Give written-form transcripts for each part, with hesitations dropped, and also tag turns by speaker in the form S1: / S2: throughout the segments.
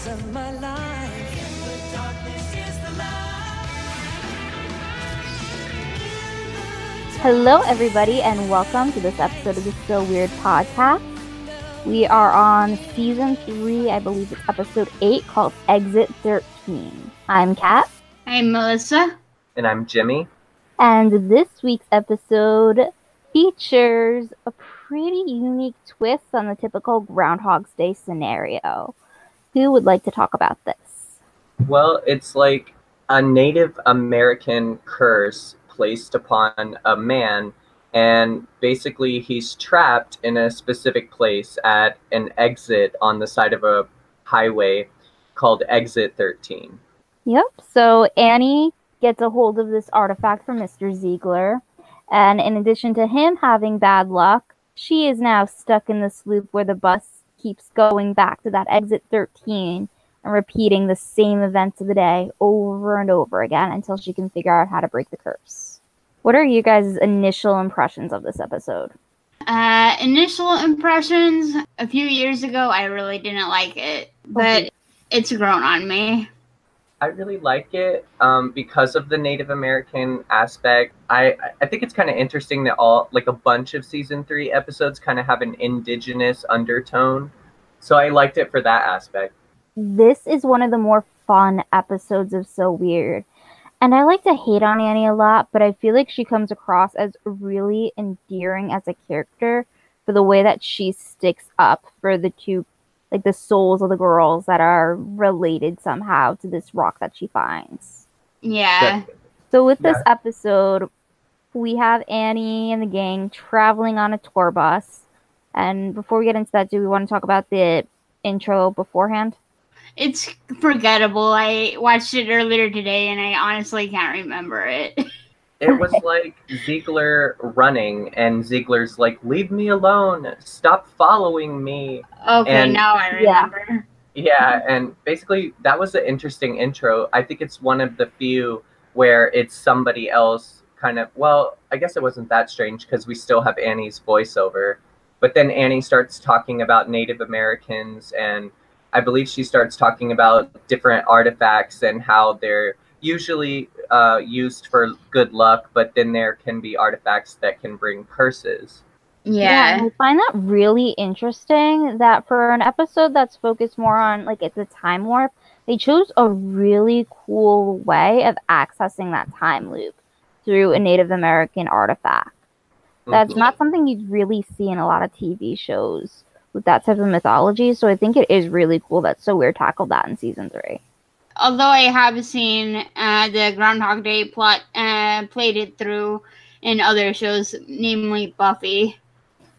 S1: of my life. In the darkness is the light.
S2: Hello, everybody, and welcome to this episode of the So Weird podcast. We are on season 3, I believe it's episode 8, called Exit 13. I'm Kat.
S3: I'm Melissa.
S4: And I'm Jimmy.
S2: And this week's episode features a pretty unique twist on the typical Groundhog's Day scenario. Who would like to talk about this?
S4: Well, it's like a Native American curse placed upon a man, and basically he's trapped in a specific place at an exit on the side of a highway called Exit 13.
S2: Yep, so Annie gets a hold of this artifact from Mr. Ziegler, and in addition to him having bad luck, she is now stuck in this loop where the bus keeps going back to that Exit 13 and repeating the same events of the day over and over again until she can figure out how to break the curse. What are you guys' initial impressions of this episode?
S3: Initial impressions, a few years ago, I really didn't like it, but it's grown on me.
S4: I really like it because of the Native American aspect. I think it's kind of interesting that a bunch of season 3 episodes kind of have an indigenous undertone. So I liked it for that aspect.
S2: This is one of the more fun episodes of So Weird. And I like to hate on Annie a lot, but I feel like she comes across as really endearing as a character for the way that she sticks up for the two, like the souls of the girls that are related somehow to this rock that she finds.
S3: Yeah.
S2: So with this episode, we have Annie and the gang traveling on a tour bus. And before we get into that, do we want to talk about the intro beforehand?
S3: It's forgettable. I watched it earlier today, and I honestly can't remember it.
S4: It was like Ziegler running, and Ziegler's like, "Leave me alone! Stop following me!"
S3: Okay, now I remember.
S4: Yeah, and basically that was an interesting intro. I think it's one of the few where it's somebody else kind of, well, I guess it wasn't that strange because we still have Annie's voiceover. But then Annie starts talking about Native Americans, and I believe she starts talking about different artifacts and how they're usually used for good luck, but then there can be artifacts that can bring curses.
S3: Yeah.
S2: I find that really interesting that for an episode that's focused more on, like, it's a time warp, they chose a really cool way of accessing that time loop through a Native American artifact. That's not something you'd really see in a lot of TV shows with that type of mythology, so I think it is really cool that So Weird tackled that in season 3.
S3: Although I have seen the Groundhog Day plot played it through in other shows, namely Buffy.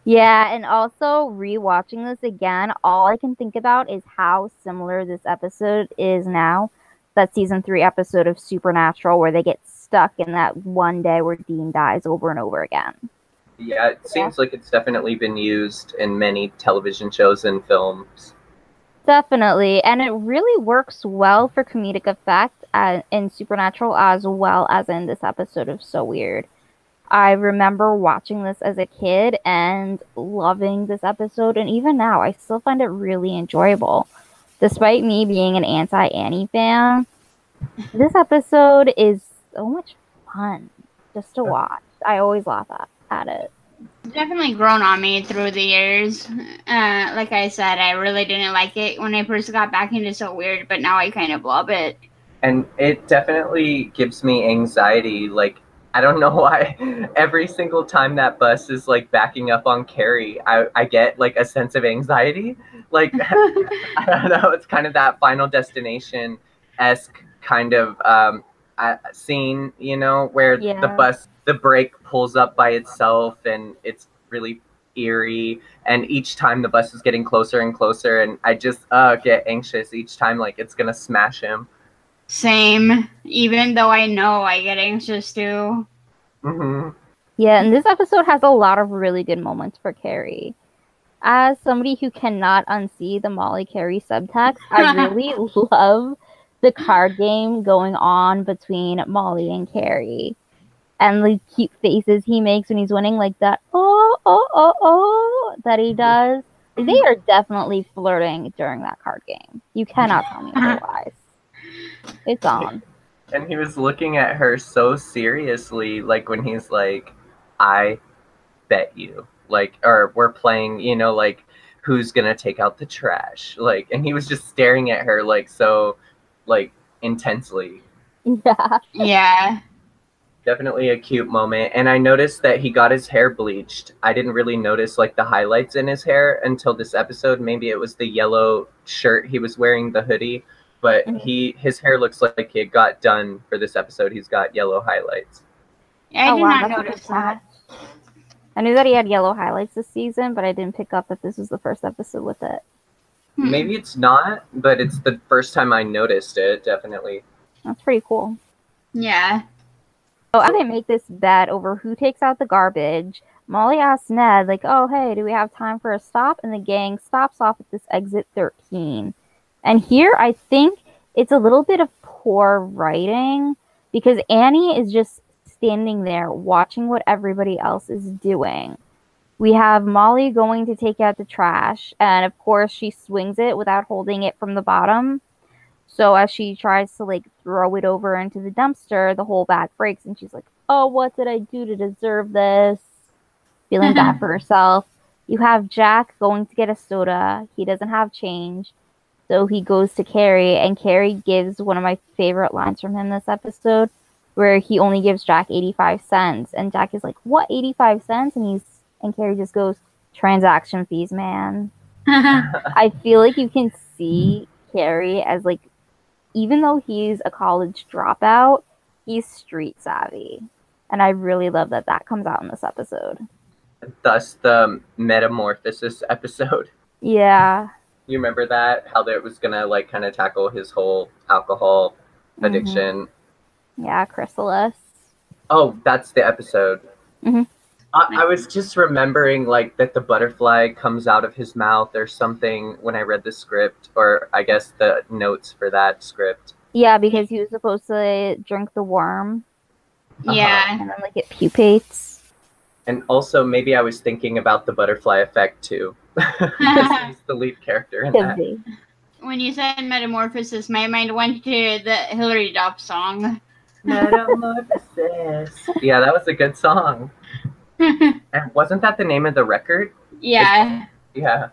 S2: Yeah, and also rewatching this again, all I can think about is how similar this episode is now. That season 3 episode of Supernatural where they get stuck in that one day where Dean dies over and over again.
S4: Yeah, it seems like it's definitely been used in many television shows and films.
S2: Definitely, and it really works well for comedic effect in Supernatural as well as in this episode of So Weird. I remember watching this as a kid and loving this episode, and even now I still find it really enjoyable. Despite me being an anti-Annie fan, this episode is so much fun just to watch. I always laugh at it.
S3: It's definitely grown on me through the years. Like I said, I really didn't like it when I first got back into So Weird, but now I kind of love it.
S4: And it definitely gives me anxiety. Like, I don't know why every single time that bus is like backing up on Carrie, I get like a sense of anxiety. Like, I don't know, it's kind of that Final Destination-esque kind of scene, you know, where the brake pulls up by itself and it's really eerie, and each time the bus is getting closer and closer, and I just get anxious each time, like it's gonna smash him.
S3: Same, even though I know I get anxious too.
S2: Yeah, and this episode has a lot of really good moments for Carrie. As somebody who cannot unsee the Molly Carrie subtext, I really love the card game going on between Molly and Carrie. And the cute faces he makes when he's winning, like that, that he does. They are definitely flirting during that card game. You cannot tell me otherwise. It's on.
S4: And he was looking at her so seriously, like when he's like, I bet you. Like, or we're playing, like, who's gonna take out the trash? Like, and he was just staring at her, like, so, like, intensely.
S2: Yeah.
S3: Yeah.
S4: Definitely a cute moment. And I noticed that he got his hair bleached. I didn't really notice, like, the highlights in his hair until this episode. Maybe it was the yellow shirt he was wearing, the hoodie. But his hair looks like it got done for this episode. He's got yellow highlights.
S3: I
S2: Oh,
S3: did
S2: wow,
S3: not
S2: that's a
S3: notice
S2: good
S3: that.
S2: I knew that he had yellow highlights this season, but I didn't pick up that this was the first episode with it.
S4: Maybe it's not, but it's the first time I noticed it, definitely.
S2: That's pretty cool.
S3: Yeah.
S2: So as they make this bet over who takes out the garbage, Molly asks Ned, like, oh, hey, do we have time for a stop? And the gang stops off at this exit 13. And here I think it's a little bit of poor writing because Annie is just standing there watching what everybody else is doing. We have Molly going to take out the trash, and of course she swings it without holding it from the bottom. So as she tries to like throw it over into the dumpster, the whole bag breaks and she's like, oh, what did I do to deserve this? Feeling bad for herself. You have Jack going to get a soda. He doesn't have change. So he goes to Carrie, and Carrie gives one of my favorite lines from him this episode, where he only gives Jack 85 cents. And Jack is like, what, 85 cents? And Carrie just goes, transaction fees, man. I feel like you can see Carrie as like, even though he's a college dropout, he's street savvy. And I really love that that comes out in this episode.
S4: Thus the metamorphosis episode.
S2: Yeah.
S4: You remember that? How that was gonna like kind of tackle his whole alcohol addiction.
S2: Yeah, Chrysalis.
S4: Oh, that's the episode.
S2: Mhm.
S4: I was just remembering like that the butterfly comes out of his mouth or something when I read the script, or I guess the notes for that script.
S2: Yeah, because he was supposed to drink the worm
S3: Yeah.
S2: and then like it pupates.
S4: And also maybe I was thinking about the butterfly effect too. Because he's the lead character in
S2: Could
S4: that.
S2: be.
S3: When you said metamorphosis, my mind went to the Hillary Duff song.
S4: Metamorphosis. Yeah, that was a good song. And wasn't that the name of the record?
S3: Yeah.
S4: Yeah.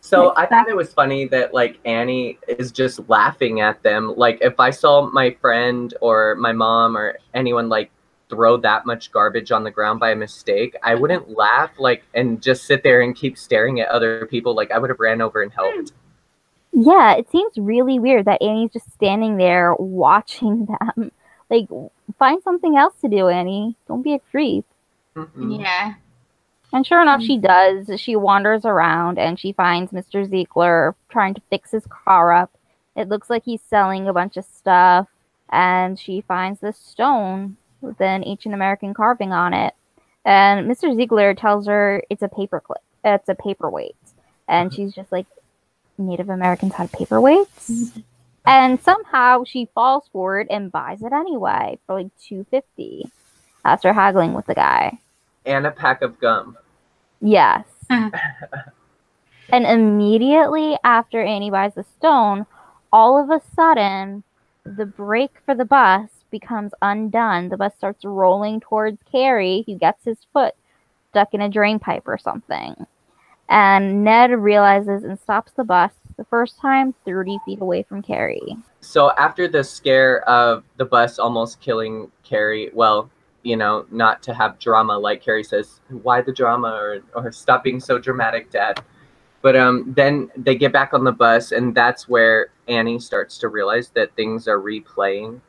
S4: So I thought it was funny that like Annie is just laughing at them. Like if I saw my friend or my mom or anyone like throw that much garbage on the ground by mistake, I wouldn't laugh like and just sit there and keep staring at other people. Like I would have ran over and helped.
S2: Yeah, it seems really weird that Annie's just standing there watching them. Like, find something else to do, Annie. Don't be a creep.
S4: Mhm.
S3: Yeah.
S2: And sure enough, she does. She wanders around and she finds Mr. Ziegler trying to fix his car up. It looks like he's selling a bunch of stuff. And she finds this stone with an ancient American carving on it. And Mr. Ziegler tells her it's a paperclip. It's a paperweight. And she's just like, Native Americans had paperweights? And somehow she falls for it and buys it anyway for like $2.50 after haggling with the guy.
S4: And a pack of gum.
S2: Yes. And immediately after Annie buys the stone, all of a sudden, the brake for the bus becomes undone. The bus starts rolling towards Carrie, who gets his foot stuck in a drain pipe or something. And Ned realizes and stops the bus the first time 30 feet away from Carrie.
S4: So after the scare of the bus almost killing Carrie, well, you know, not to have drama, like Carrie says, why the drama, or stop being so dramatic, Dad. But then they get back on the bus, and that's where Annie starts to realize that things are replaying.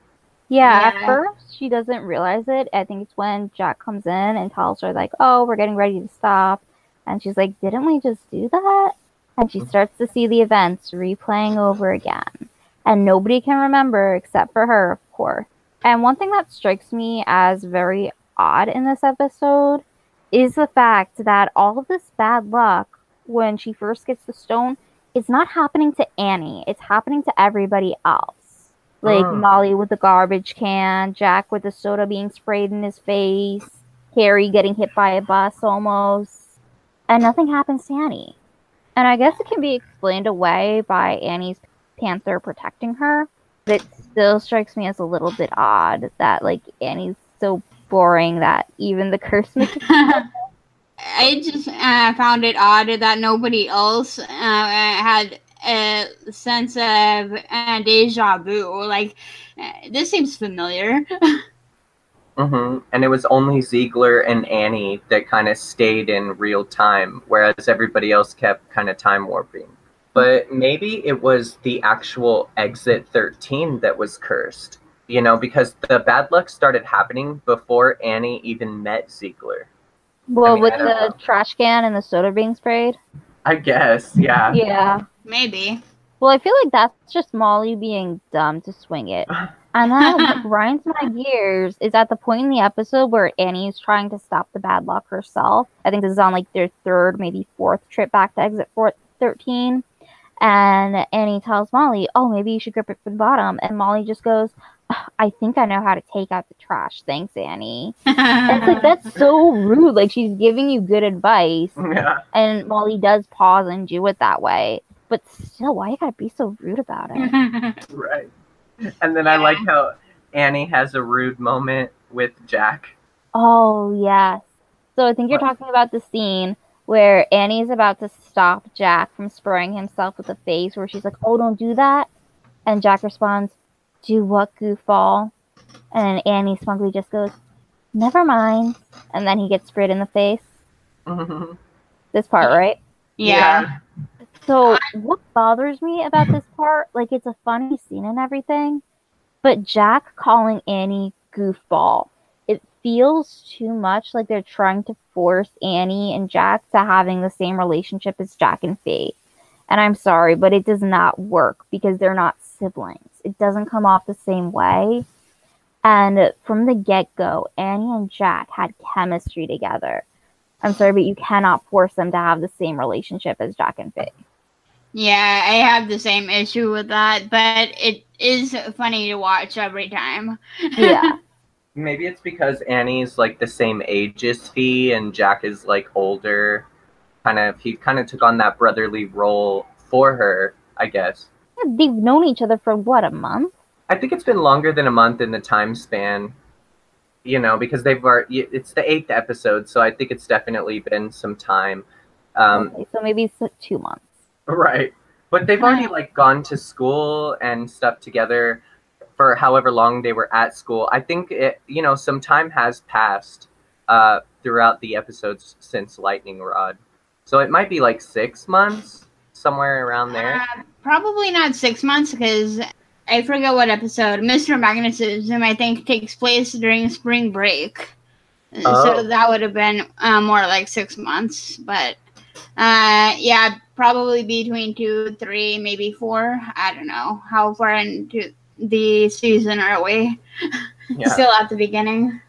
S2: Yeah,
S3: Yeah.
S2: at first she doesn't realize it. I think it's when Jack comes in and tells her, like, oh, we're getting ready to stop. And she's like, didn't we just do that? And she starts to see the events replaying over again. And nobody can remember except for her, of course. And one thing that strikes me as very odd in this episode is the fact that all of this bad luck when she first gets the stone is not happening to Annie. It's happening to everybody else. Like Molly with the garbage can, Jack with the soda being sprayed in his face, Carrie getting hit by a bus almost. And nothing happens to Annie. And I guess it can be explained away by Annie's panther protecting her. But it still strikes me as a little bit odd that like Annie's so boring that even the curse makes
S3: I just found it odd that nobody else had a sense of deja vu. Like, this seems familiar.
S4: And it was only Ziegler and Annie that kind of stayed in real time, whereas everybody else kept kind of time warping. But maybe it was the actual Exit 13 that was cursed, you know, because the bad luck started happening before Annie even met Ziegler.
S2: well,
S4: I mean,
S2: with
S4: I don't
S2: the
S4: know.
S2: trash can and the soda being sprayed.
S4: I guess, yeah.
S2: Yeah.
S3: Maybe.
S2: Well, I feel like that's just Molly being dumb to swing it. And then what grinds my gears is at the point in the episode where Annie is trying to stop the bad luck herself. I think this is on like their third, maybe fourth trip back to Exit 13. And Annie tells Molly, oh, maybe you should grip it from the bottom. And Molly just goes, I think I know how to take out the trash. Thanks, Annie. And it's like, that's so rude. Like, she's giving you good advice.
S4: Yeah.
S2: And Molly does pause and do it that way. But still, why you gotta be so rude about it?
S4: Right. And then I like how Annie has a rude moment with Jack.
S2: Oh, yes. So I think you're
S4: What?
S2: talking about the scene where Annie's about to stop Jack from spraying himself with a face, where she's like, oh, don't do that. And Jack responds, do what, goofball? And Annie smugly just goes, never mind. And then he gets sprayed in the face. This part, right?
S3: Yeah.
S2: So what bothers me about this part, like it's a funny scene and everything, but Jack calling Annie goofball, it feels too much like they're trying to force Annie and Jack to having the same relationship as Jack and Faye. And I'm sorry, but it does not work because they're not siblings. It doesn't come off the same way. And from the get-go, Annie and Jack had chemistry together. I'm sorry, but you cannot force them to have the same relationship as Jack and Faye.
S3: Yeah, I have the same issue with that, but it is funny to watch every time.
S2: Yeah.
S4: Maybe it's because Annie's like the same age as Fee and Jack is like older. He kind of took on that brotherly role for her, I guess.
S2: They've known each other for what, a month?
S4: I think it's been longer than a month in the time span, you know, because it's the 8th episode, so I think it's definitely been some time.
S2: Okay, so maybe it's 2 months.
S4: Right. But they've already like gone to school and stuff together for however long they were at school. I think some time has passed throughout the episodes since Lightning Rod. So it might be like 6 months, somewhere around there.
S3: Probably not 6 months because I forget what episode. Mr. Magnetism, I think, takes place during spring break.
S4: Oh.
S3: So that would have been more like 6 months. But yeah, probably between 2, 3, maybe 4. I don't know. How far into the season are we?
S4: Yeah.
S3: Still at the beginning.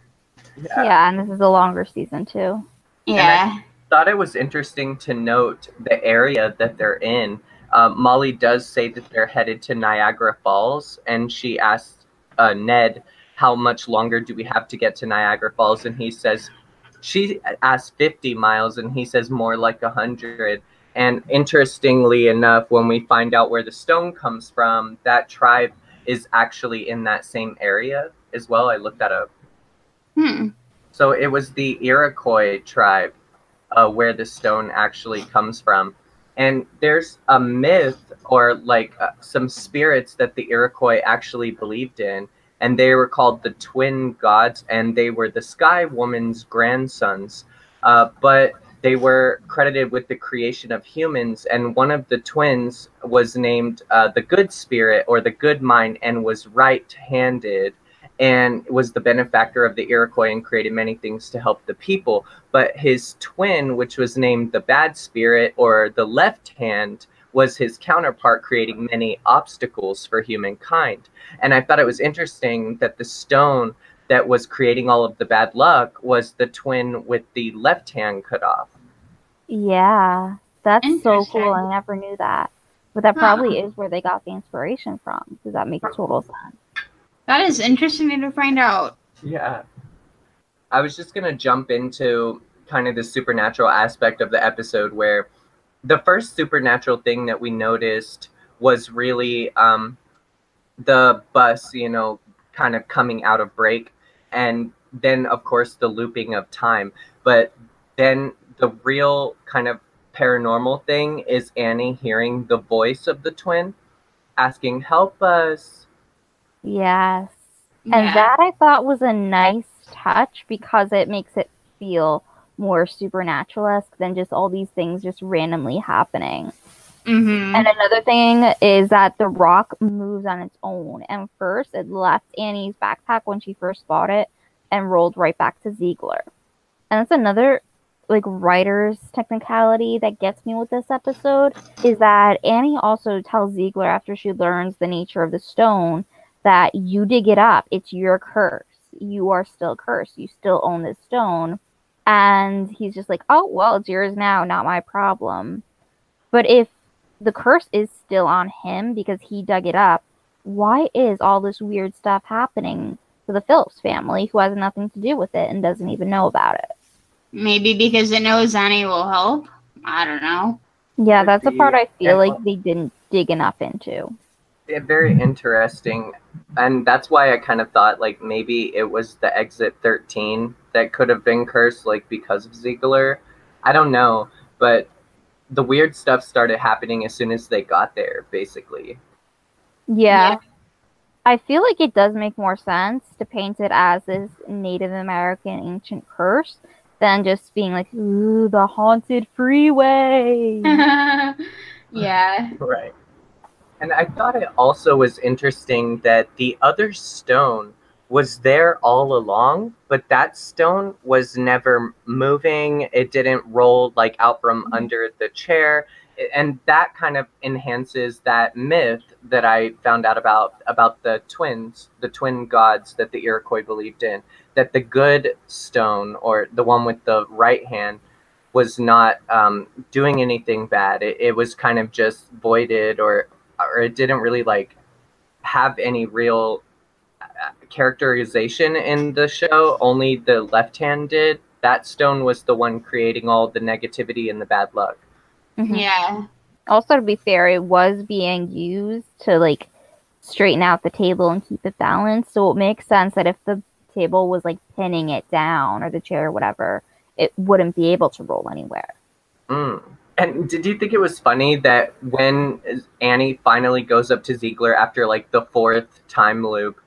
S2: Yeah, and this is a longer season too.
S3: Yeah.
S4: Thought it was interesting to note the area that they're in. Molly does say that they're headed to Niagara Falls, and she asked Ned, how much longer do we have to get to Niagara Falls? And he says, she asked 50 miles, and he says more like 100. And interestingly enough, when we find out where the stone comes from, that tribe is actually in that same area as well. I looked that up. So it was the Iroquois tribe where the stone actually comes from. And there's a myth or like some spirits that the Iroquois actually believed in. And they were called the twin gods, and they were the Sky Woman's grandsons. But they were credited with the creation of humans. And one of the twins was named the Good Spirit or the Good Mind and was right-handed, and was the benefactor of the Iroquois and created many things to help the people. But his twin, which was named the Bad Spirit or the Left Hand, was his counterpart, creating many obstacles for humankind. And I thought it was interesting that the stone that was creating all of the bad luck was the twin with the left hand cut off.
S2: Yeah, that's so
S3: Interesting.
S2: cool. I never knew that. But that probably is where they got the inspiration from. Does that make total sense?
S3: That is interesting to find out.
S4: Yeah. I was just going to jump into kind of the supernatural aspect of the episode where the first supernatural thing that we noticed was really the bus, kind of coming out of break, and then of course the looping of time. But then the real kind of paranormal thing is Annie hearing the voice of the twin asking, "Help us."
S2: Yes. And
S3: Yeah.
S2: that I thought was a nice touch because it makes it feel more supernatural-esque than just all these things just randomly happening.
S3: Mm-hmm.
S2: And another thing is that the rock moves on its own. And first, it left Annie's backpack when she first bought it and rolled right back to Ziegler. And that's another writer's technicality that gets me with this episode is that Annie also tells Ziegler after she learns the nature of the stone that you dig it up. It's your curse. You are still cursed. You still own this stone. And he's just like, oh, well, it's yours now, not my problem. But if the curse is still on him because he dug it up, why is all this weird stuff happening to the Phillips family who has nothing to do with it and doesn't even know about it?
S3: Maybe because it knows Annie will help. I don't know.
S2: Yeah,
S4: Could
S2: that's the
S4: be.
S2: part I feel
S4: And-
S2: like they didn't dig enough into.
S4: Yeah, very interesting. And that's why I kind of thought like maybe it was the exit 13 that could have been cursed, like because of Ziegler. I don't know, but the weird stuff started happening as soon as they got there, basically.
S2: Yeah.
S3: Yeah.
S2: I feel like it does make more sense to paint it as this Native American ancient curse than just being like, ooh, the haunted freeway.
S3: Yeah.
S4: Right. And I thought it also was interesting that the other stone was there all along, but that stone was never moving. It didn't roll like out from under the chair. And that kind of enhances that myth that I found out about the twins, the twin gods that the Iroquois believed in, that the good stone, or the one with the right hand, was not doing anything bad. It was kind of just voided, or it didn't really like have any real characterization in the show. Only the left hand did. That stone was the one creating all the negativity and the bad luck.
S2: Mhm.
S3: Yeah.
S2: Also, to be fair, it was being used to like straighten out the table and keep it balanced. So it makes sense that if the table was like pinning it down or the chair or whatever, it wouldn't be able to roll anywhere.
S4: Mm. And did you think it was funny that when Annie finally goes up to Ziegler after like the fourth time loop,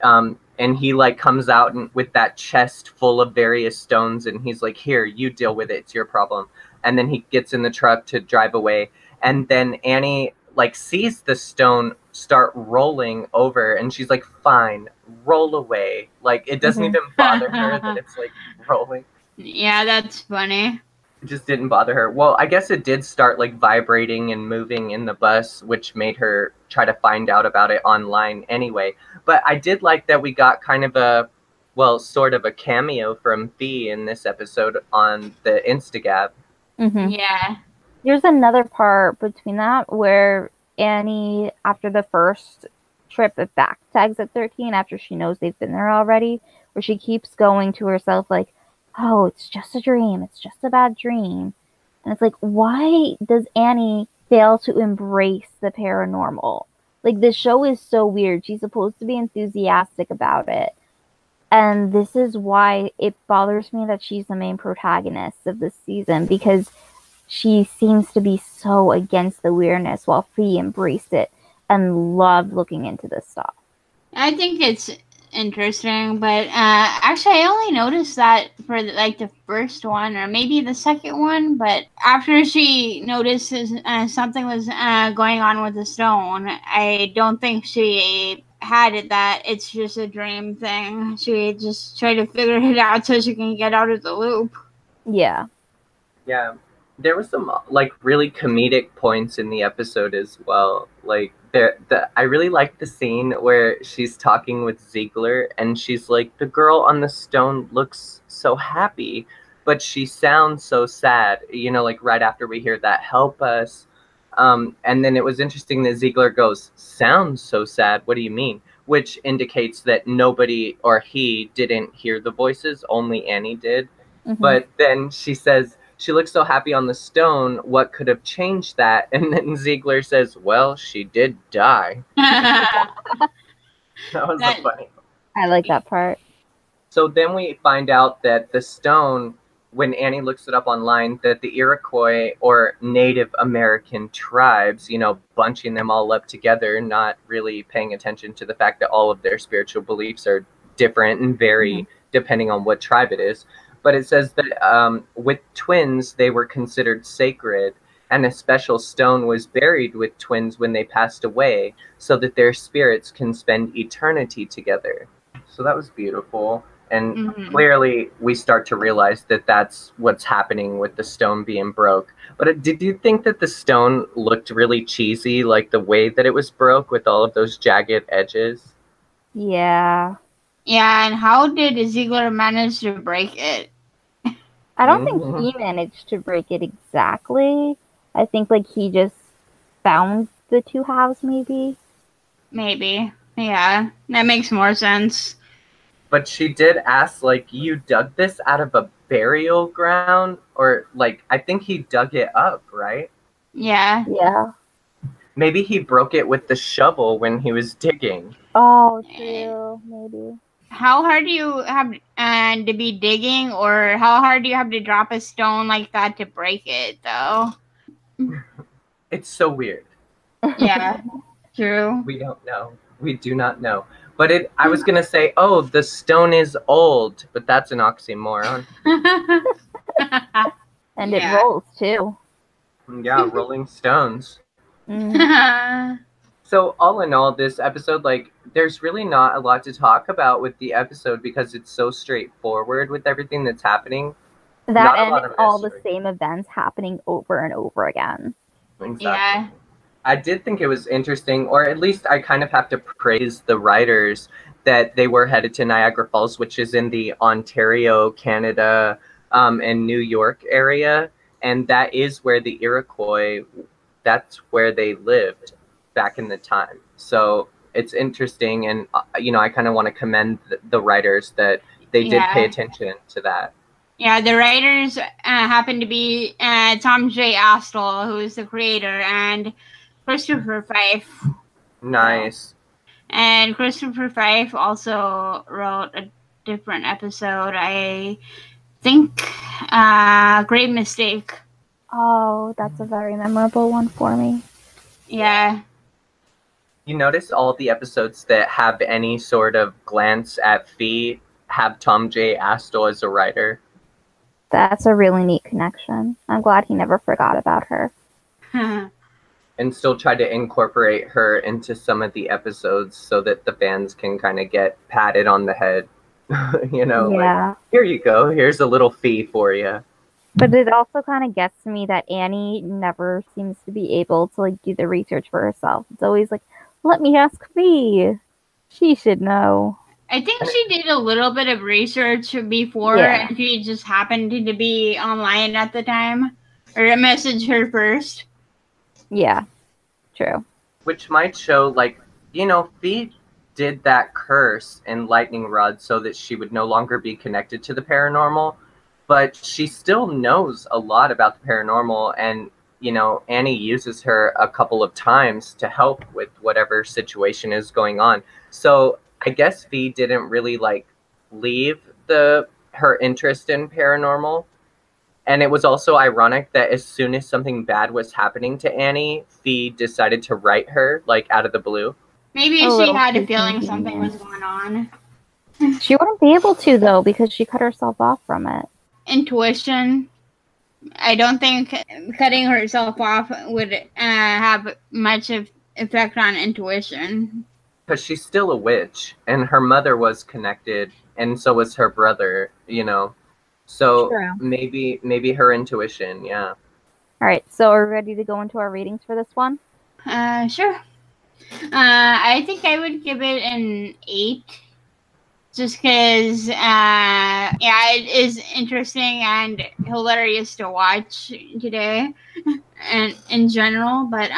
S4: and he like comes out with that chest full of various stones, and he's like, "Here, you deal with it. It's your problem." And then he gets in the truck to drive away, and then Annie like sees the stone start rolling over, and she's like, "Fine, roll away." Like it doesn't
S2: Mhm.
S4: even bother her that it's like rolling.
S3: Yeah, that's funny.
S4: It just didn't bother her. Well, I guess it did start like vibrating and moving in the bus, which made her try to find out about it online anyway. But I did like that we got kind of sort of a cameo from Fee in this episode on the Instagab.
S2: Mm-hmm.
S3: Yeah.
S2: There's another part between that where Annie, after the first trip back to Exit 13, after she knows they've been there already, where she keeps going to herself like, oh, it's just a dream. It's just a bad dream. And it's like, why does Annie fail to embrace the paranormal? Like, the show is so weird. She's supposed to be enthusiastic about it. And this is why it bothers me that she's the main protagonist of this season, because she seems to be so against the weirdness while Fee embraced it and loved looking into this stuff.
S3: I think it's interesting, but actually I only noticed that for like the first one or maybe the second one, but after she notices something was going on with the stone, I don't think she had it that it's just a dream thing. She just tried to figure it out so she can get out of the loop.
S2: Yeah.
S4: Yeah, there was some like really comedic points in the episode as well. Like I really liked the scene where she's talking with Ziegler, and she's like, "The girl on the stone looks so happy, but she sounds so sad." You know, like right after we hear that, "Help us." And then it was interesting that Ziegler goes, "Sounds so sad. What do you mean?" Which indicates that nobody or he didn't hear the voices, only Annie did.
S2: Mhm.
S4: But then she says, she looks so happy on the stone. What could have changed that? And then Ziegler says, well, she did die. That was
S3: That-
S4: so funny.
S2: I like that part.
S4: So then we find out that the stone, when Annie looks it up online, that the Iroquois or Native American tribes, bunching them all up together, not really paying attention to the fact that all of their spiritual beliefs are different and vary depending on what tribe it is. But it says that with twins, they were considered sacred, and a special stone was buried with twins when they passed away so that their spirits can spend eternity together. So that was beautiful. And clearly, we start to realize that that's what's happening with the stone being broke. But did you think that the stone looked really cheesy, like the way that it was broke with all of those jagged edges?
S2: Yeah.
S3: Yeah, and how did Ziegler manage to break it?
S2: I don't think he managed to break it exactly. I think he just found the two halves, maybe.
S3: Maybe. Yeah, that makes more sense.
S4: But she did ask, you dug this out of a burial ground? Or, I think he dug it up, right?
S3: Yeah.
S2: Yeah.
S4: Maybe he broke it with the shovel when he was digging.
S2: Oh, true. Maybe.
S3: How hard do you have to be digging, or how hard do you have to drop a stone like that to break it, though?
S4: It's so weird.
S3: Yeah, true.
S4: We don't know. We do not know. But I was going to say, oh, the stone is old, but that's an oxymoron.
S2: And it rolls, too.
S4: Yeah, Rolling Stones.
S2: Mm.
S4: So all in all, this episode, there's really not a lot to talk about with the episode because it's so straightforward with everything that's happening.
S2: That
S4: Not a
S2: and
S4: lot
S2: it's
S4: of
S2: all the
S4: mystery.
S2: same events happening over and over again.
S4: Exactly.
S3: Yeah.
S4: I did think it was interesting, or at least I kind of have to praise the writers that they were headed to Niagara Falls, which is in the Ontario, Canada, and New York area. And that is where the Iroquois, that's where they lived back in the time. So it's interesting. And, I kind of want to commend the writers that they did pay attention to that.
S3: Yeah, the writers happen to be Tom J. Astle, who is the creator, and Christopher Fife.
S4: Nice.
S3: And Christopher Fife also wrote a different episode, I think, Great Mistake.
S2: Oh, that's a very memorable one for me.
S3: Yeah.
S4: You notice all the episodes that have any sort of glance at Fee have Tom J. Astle as a writer.
S2: That's a really neat connection. I'm glad he never forgot about her.
S4: And still try to incorporate her into some of the episodes so that the fans can kind of get patted on the head.
S2: Yeah.
S4: Here you go. Here's a little Fee for you.
S2: But it also kind of gets to me that Annie never seems to be able to do the research for herself. It's always let me ask Fee. She should know.
S3: I think she did a little bit of research before, and she just happened to be online at the time. Or I messaged her first.
S2: Yeah, true.
S4: Which might show, Fee did that curse in Lightning Rod so that she would no longer be connected to the paranormal. But she still knows a lot about the paranormal, and, Annie uses her a couple of times to help with whatever situation is going on. So I guess Fee didn't really, leave her interest in paranormal. And it was also ironic that as soon as something bad was happening to Annie, Fee decided to write her, out of the blue.
S3: Maybe
S2: A
S3: she
S2: little
S3: had a
S2: too
S3: feeling something
S2: convenient.
S3: was going on.
S2: She wouldn't be able to, though, because she cut herself off from it.
S3: Intuition. I don't think cutting herself off would have much of effect on intuition.
S4: Because she's still a witch, and her mother was connected, and so was her brother, So
S2: True.
S4: maybe her intuition, yeah.
S2: All right, so are we ready to go into our ratings for this one?
S3: Sure. I think I would give it an 8. Just because, it is interesting and hilarious to watch today, and in general. But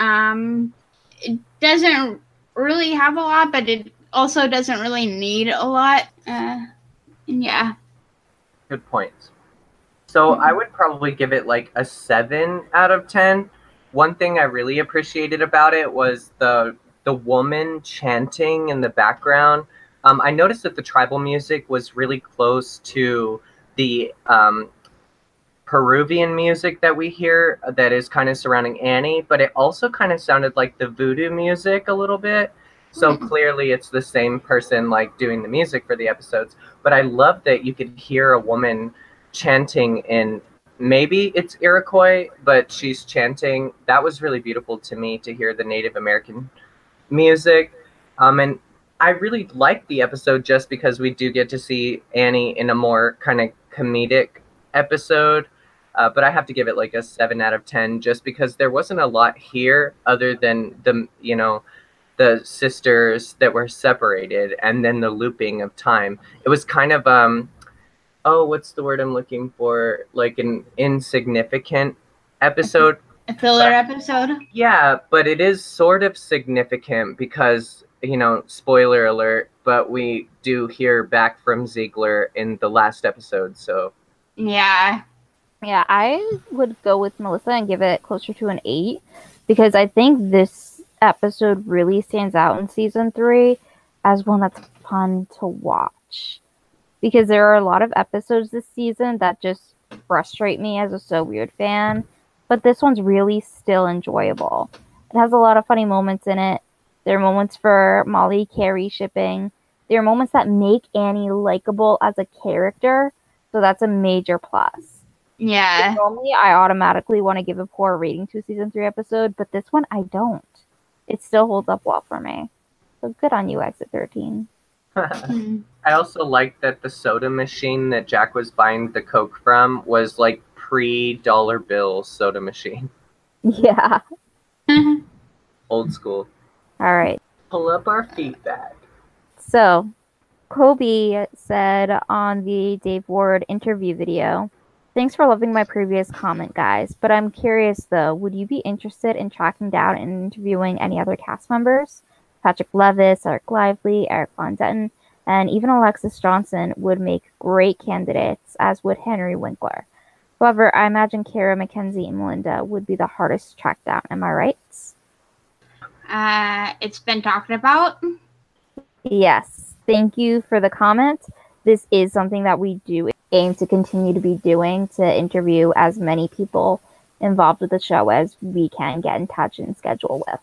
S3: it doesn't really have a lot, but it also doesn't really need a lot. And yeah.
S4: Good points. So I would probably give it like a 7 out of 10. One thing I really appreciated about it was the woman chanting in the background. I noticed that the tribal music was really close to the Peruvian music that we hear that is kind of surrounding Annie, but it also kind of sounded like the voodoo music a little bit. So clearly it's the same person like doing the music for the episodes. But I love that you could hear a woman chanting in, maybe it's Iroquois, but she's chanting. That was really beautiful to me to hear the Native American music. And I really liked the episode just because we do get to see Annie in a more kind of comedic episode. But I have to give it like a 7 out of 10 just because there wasn't a lot here other than the sisters that were separated and then the looping of time. It was kind of what's the word I'm looking for? Like an insignificant episode.
S3: A filler episode?
S4: Yeah, but it is sort of significant because, spoiler alert, but we do hear back from Ziegler in the last episode, so.
S3: Yeah.
S2: Yeah, I would go with Melissa and give it closer to an 8 because I think this episode really stands out in season 3 as one that's fun to watch. Because there are a lot of episodes this season that just frustrate me as a So Weird fan, but this one's really still enjoyable. It has a lot of funny moments in it. There are moments for Molly Carrie shipping. There are moments that make Annie likable as a character, so that's a major plus.
S3: Yeah.
S2: Normally, I automatically want to give a poor rating to a season 3 episode, but this one I don't. It still holds up well for me. So good on you, Exit 13.
S4: I also like that the soda machine that Jack was buying the Coke from was like pre-dollar bill soda machine.
S2: Yeah.
S4: Old school.
S2: All right.
S4: Pull up our feedback.
S2: So, Kobe said on the Dave Ward interview video, "Thanks for loving my previous comment, guys. But I'm curious, though, would you be interested in tracking down and interviewing any other cast members? Patrick Levis, Eric Lively, Eric Von Detten, and even Alexis Johnson would make great candidates, as would Henry Winkler. However, I imagine Kara, Mackenzie, and Melinda would be the hardest to track down. Am I right?"
S3: It's been talked about.
S2: Yes. Thank you for the comment. This is something that we do aim to continue to be doing, to interview as many people involved with the show as we can get in touch and schedule with.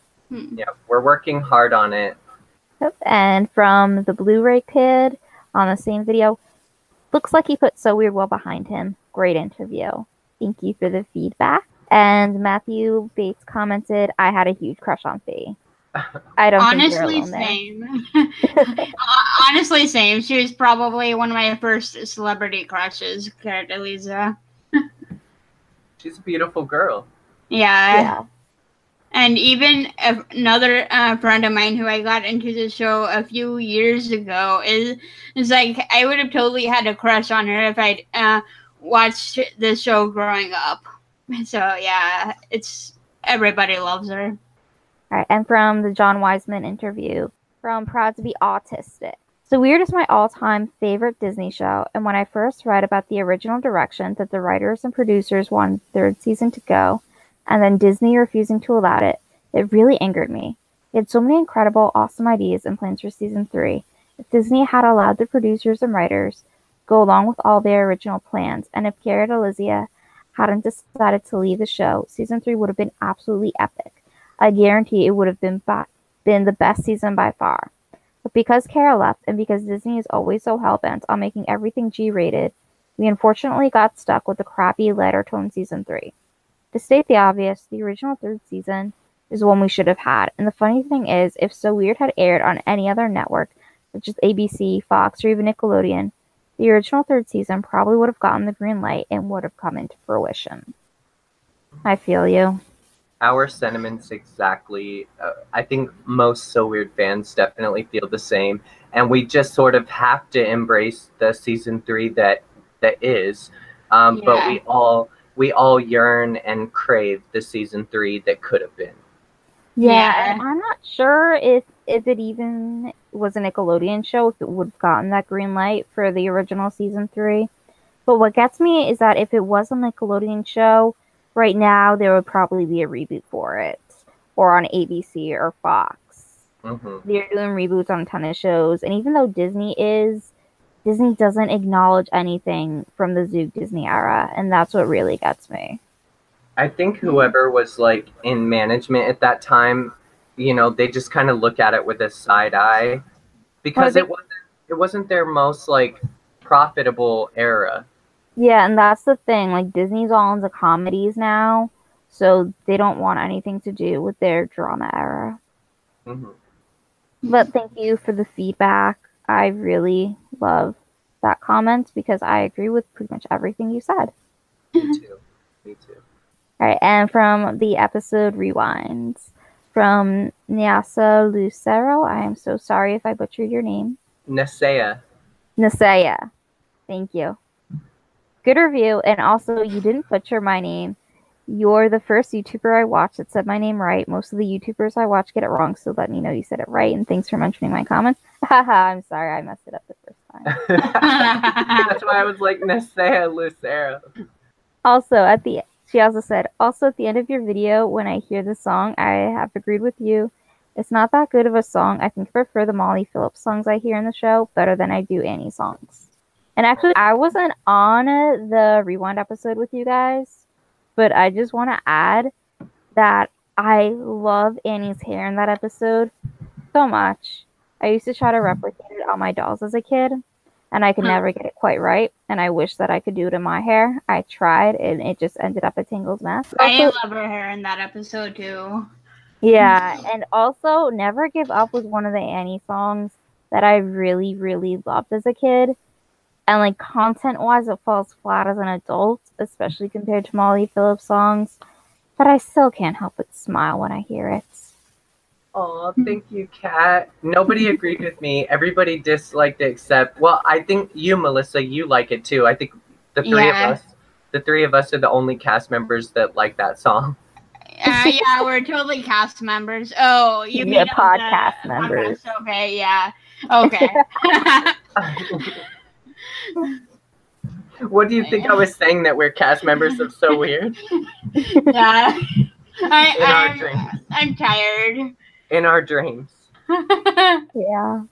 S4: Yeah, we're working hard on it.
S2: Yep. And from the Blu-ray Kid on the same video, looks like he put So Weird well behind him. Great interview. Thank you for the feedback. And Matthew Bates commented, "I had a huge crush on Faye." I don't
S3: Honestly,
S2: think you're alone
S3: same. Honestly, same. She was probably one of my first celebrity crushes, Cara DeLisa.
S4: She's a beautiful girl.
S3: Yeah.
S2: Yeah.
S3: And even another friend of mine who I got into the show a few years ago is like, I would have totally had a crush on her if I'd watched the show growing up. So yeah, everybody loves her.
S2: All right, and from the John Wiseman interview, from Proud to be Autistic. So Weird is my all-time favorite Disney show, and when I first read about the original direction that the writers and producers wanted the third season to go, and then Disney refusing to allow it, it really angered me. It had so many incredible, awesome ideas and plans for season 3. If Disney had allowed the producers and writers go along with all their original plans, and if Cara DeLizia hadn't decided to leave the show, season 3 would have been absolutely epic. I guarantee it would have been the best season by far. But because Cara left, and because Disney is always so hell-bent on making everything G-rated, we unfortunately got stuck with the crappy, lighter tone season 3. To state the obvious, the original third season is the one we should have had, and the funny thing is, if So Weird had aired on any other network, such as ABC, Fox, or even Nickelodeon, the original third season probably would have gotten the green light and would have come into fruition. I feel you.
S4: Our sentiments exactly. I think most So Weird fans definitely feel the same, and we just sort of have to embrace the season 3 that is. But we all yearn and crave the season 3 that could have been.
S2: Yeah, and I'm not sure if it even was a Nickelodeon show, if it would have gotten that green light for the original season 3. But what gets me is that if it was a Nickelodeon show, right now there would probably be a reboot for it, or on ABC or Fox.
S4: Hmm.
S2: They're doing reboots on a ton of shows, and even though Disney doesn't acknowledge anything from the Zoog Disney era, and that's what really gets me.
S4: I think whoever was like in management at that time, they just kind of look at it with a side eye because
S2: Well,
S4: it wasn't their most like profitable era.
S2: Yeah, and that's the thing. Like Disney's all into comedies now, so they don't want anything to do with their drama era.
S4: Hmm.
S2: But thank you for the feedback. I really love that comment because I agree with pretty much everything you said.
S4: Me too. Me too.
S2: All right, and from the episode Rewinds, from Nyasa Lucero, I am so sorry if I butchered your name.
S4: Nesea.
S2: Nasaya, thank you. Good review, and also you didn't butcher my name. You're the first YouTuber I watched that said my name right. Most of the YouTubers I watch get it wrong, so let me know you said it right, and thanks for mentioning my comments. Haha, I'm sorry I messed it up the first time.
S4: That's why I was like Nesea Lucero.
S2: She also said, also at the end of your video, when I hear the song, I have agreed with you. It's not that good of a song. I think I prefer the Molly Phillips songs I hear in the show better than I do Annie songs. And actually, I wasn't on the Rewind episode with you guys, but I just want to add that I love Annie's hair in that episode so much. I used to try to replicate it on my dolls as a kid, and I could never get it quite right, and I wish that I could do it in my hair. I tried, and it just ended up a Tingles mess.
S3: I love her hair in that episode too.
S2: Yeah, and also Never Give Up was one of the Annie songs that I really, really loved as a kid. And like content-wise, it falls flat as an adult, especially compared to Molly Phillips songs. But I still can't help but smile when I hear it.
S4: Oh, thank you, Kat. Nobody agreed with me. Everybody disliked it except, well, I think you, Melissa, you like it too. I think the three of us are the only cast members that like that song.
S3: Yeah, we're totally cast members. Oh, you mean
S2: podcast members.
S3: Podcast. Okay, yeah. Okay.
S4: What do you think I was saying that we're cast members of So Weird?
S3: Yeah.
S4: Dreams.
S3: I'm tired.
S4: In our dreams.
S2: Yeah.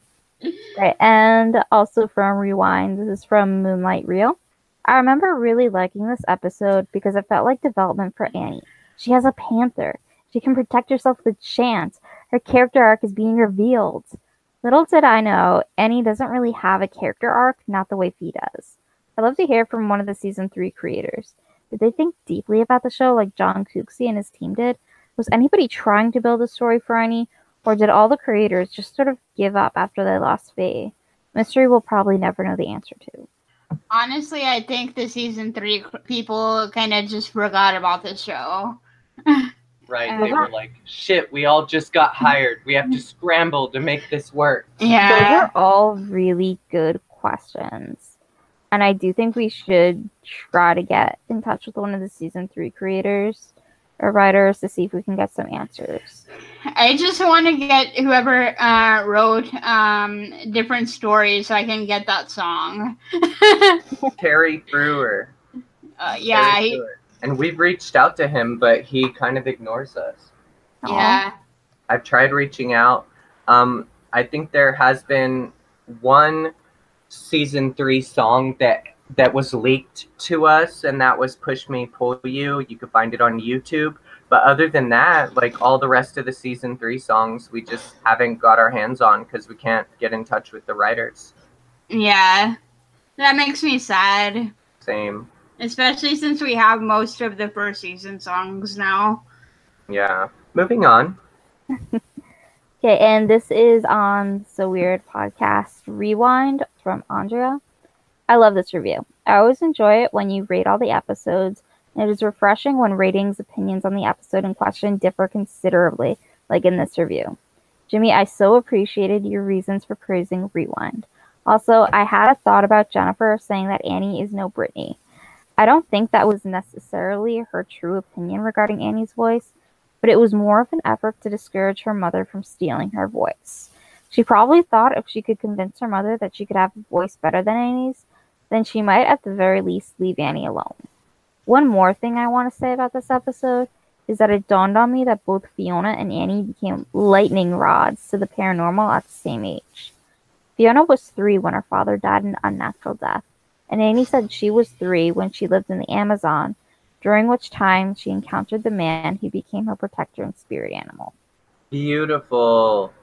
S2: Right, and also from Rewind, this is from Moonlight Reel. I remember really liking this episode because it felt like development for Annie. She has a panther. She can protect herself with a chant. Her character arc is being revealed. Little did I know, Annie doesn't really have a character arc, not the way Fee does. I'd love to hear from one of the season 3 creators. Did they think deeply about the show like John Cooksey and his team did? Was anybody trying to build a story for Annie? Or did all the creators just sort of give up after they lost Fee? Mystery we'll probably never know the answer to.
S3: Honestly, I think the season 3 people kind of just forgot about the show.
S4: Right, they were like, shit, we all just got hired. We have to scramble to make this work.
S3: Yeah.
S2: Those are all really good questions. And I do think we should try to get in touch with one of the season 3 creators or writers to see if we can get some answers.
S3: I just want to get whoever wrote different stories so I can get that song.
S4: Terry Brewer.
S3: Yeah.
S4: Terry Brewer. And we've reached out to him, but he kind of ignores us.
S3: Yeah.
S4: I've tried reaching out. I think there has been one season 3 song that was leaked to us, and that was Push Me, Pull You. You could find it on YouTube. But other than that, like all the rest of the season 3 songs, we just haven't got our hands on because we can't get in touch with the writers.
S3: Yeah. That makes me sad.
S4: Same.
S3: Especially since we have most of the first season songs now.
S4: Yeah. Moving on.
S2: Okay, and this is on So Weird Podcast Rewind from Andrea. I love this review. I always enjoy it when you rate all the episodes, and it is refreshing when ratings opinions on the episode in question differ considerably, like in this review. Jimmy, I so appreciated your reasons for praising Rewind. Also, I had a thought about Jennifer saying that Annie is no Britney. I don't think that was necessarily her true opinion regarding Annie's voice, but it was more of an effort to discourage her mother from stealing her voice. She probably thought if she could convince her mother that she could have a voice better than Annie's, then she might at the very least leave Annie alone. One more thing I want to say about this episode is that it dawned on me that both Fiona and Annie became lightning rods to the paranormal at the same age. Fiona was 3 when her father died an unnatural death, and Annie said she was 3 when she lived in the Amazon, during which time she encountered the man who became her protector and spirit animal.
S4: Beautiful.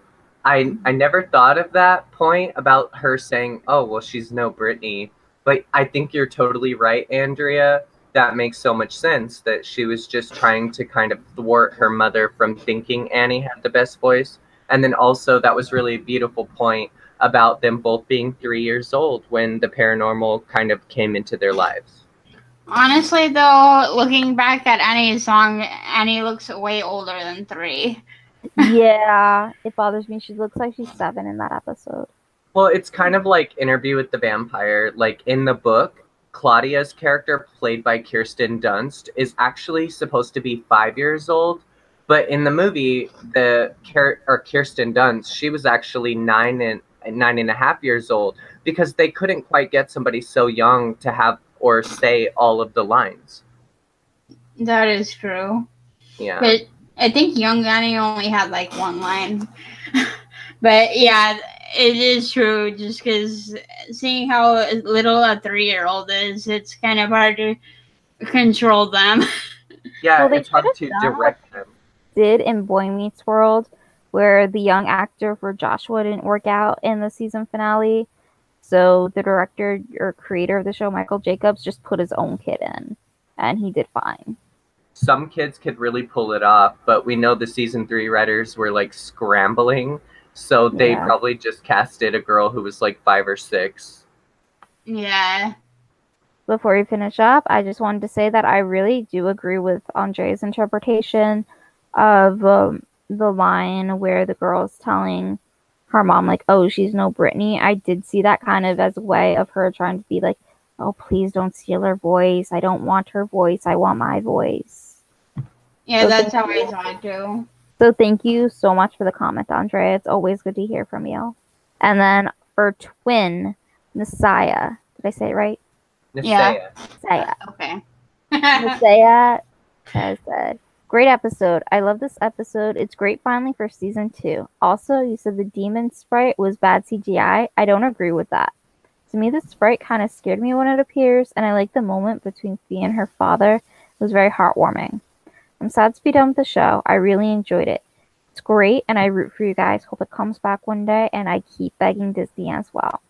S4: I never thought of that point about her saying, oh, well, she's no Brittany. But I think you're totally right, Andrea. That makes so much sense, that she was just trying to kind of thwart her mother from thinking Annie had the best voice. And then also that was really a beautiful point about them both being 3 years old when the paranormal kind of came into their lives.
S3: Honestly, though, looking back at Annie's song, Annie looks way older than 3.
S2: Yeah, it bothers me. She looks like she's 7 in that episode.
S4: Well, it's kind of like Interview with the Vampire. Like in the book, Claudia's character, played by Kirsten Dunst, is actually supposed to be 5 years old. But in the movie, Kirsten Dunst, she was actually 9.5 years old, because they couldn't quite get somebody so young to have or say all of the lines.
S3: That is true.
S4: Yeah.
S3: But I think young Annie only had like 1 line. But yeah, it is true, just because seeing how little a 3-year-old is, it's kind of hard to control them.
S4: Yeah,
S2: Well,
S4: it's hard to direct them.
S2: Did in Boy Meets World, where the young actor for Joshua didn't work out in the season finale. So the director or creator of the show, Michael Jacobs, just put his own kid in, and he did fine.
S4: Some kids could really pull it off, but we know the season 3 writers were like scrambling, so they probably just casted a girl who was like 5 or 6.
S3: Yeah.
S2: Before we finish up, I just wanted to say that I really do agree with Andrea's interpretation of the line where the girl's telling her mom, like, oh, she's no Brittany. I did see that kind of as a way of her trying to be like, oh, please don't steal her voice. I don't want her voice. I want my voice.
S3: Yeah,
S2: So
S3: that's how I saw it too.
S2: So thank you so much for the comment, Andrea. It's always good to hear from you. And then for twin, Messiah. Did I say it right?
S4: Nisea.
S2: Messiah.
S3: Okay.
S2: Messiah has said, great episode. I love this episode. It's great finally for season 2. Also, you said the demon sprite was bad CGI. I don't agree with that. To me, the sprite kind of scared me when it appears, and I like the moment between Fee and her father. It was very heartwarming. I'm sad to be done with the show. I really enjoyed it. It's great, and I root for you guys. Hope it comes back one day, and I keep begging Disney as well.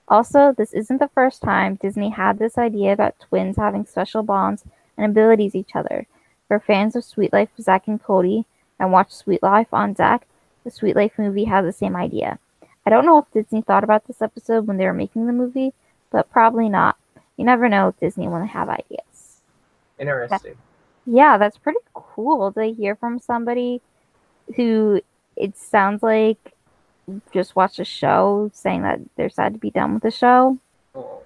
S2: Also, this isn't the first time Disney had this idea about twins having special bonds and abilities each other. For fans of Sweet Life of Zack and Cody and watch Sweet Life on Zack, the Sweet Life movie has the same idea. I don't know if Disney thought about this episode when they were making the movie, but probably not. You never know with Disney when they have ideas.
S4: Interesting.
S2: Yeah, that's pretty cool to hear from somebody who it sounds like just watched a show saying that they're sad to be done with the show.
S4: Oh.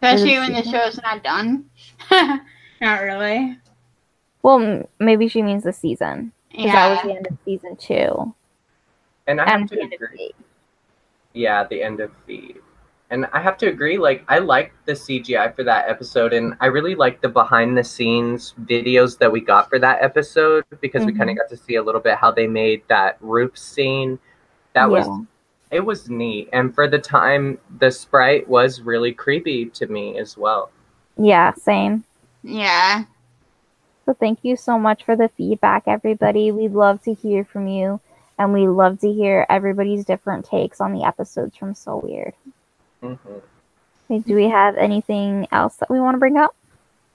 S3: Especially when the show's not done. Not really.
S2: Well, maybe she means the season. Because that was
S3: Yeah.
S2: the end of season 2.
S4: And I have
S2: And
S4: to
S2: the end of
S4: agree.
S2: 8.
S4: Yeah, the end of Feed. And I have to agree, like, I liked the CGI for that episode, and I really liked the behind-the-scenes videos that we got for that episode, because we kind of got to see a little bit how they made that roof scene. That it was neat. And for the time, the sprite was really creepy to me as well.
S2: Yeah, same.
S3: Yeah.
S2: So thank you so much for the feedback, everybody. We'd love to hear from you, and we love to hear everybody's different takes on the episodes from So Weird. Okay, do we have anything else that we want to bring up?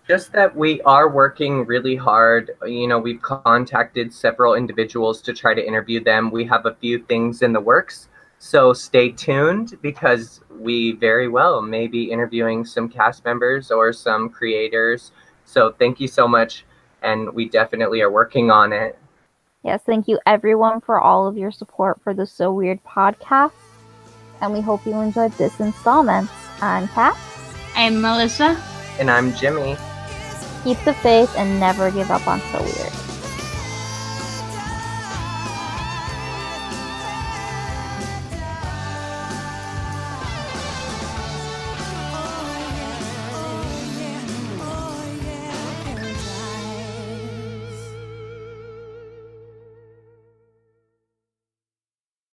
S4: Just that we are working really hard. You know, we've contacted several individuals to try to interview them. We have a few things in the works. So stay tuned, because we very well may be interviewing some cast members or some creators. So thank you so much. And we definitely are working on it.
S2: Yes, thank you everyone for all of your support for the So Weird podcast. And we hope you enjoyed this installment. I'm Kat.
S3: I'm Melissa.
S4: And I'm Jimmy.
S2: Keep the faith and never give up on So Weird.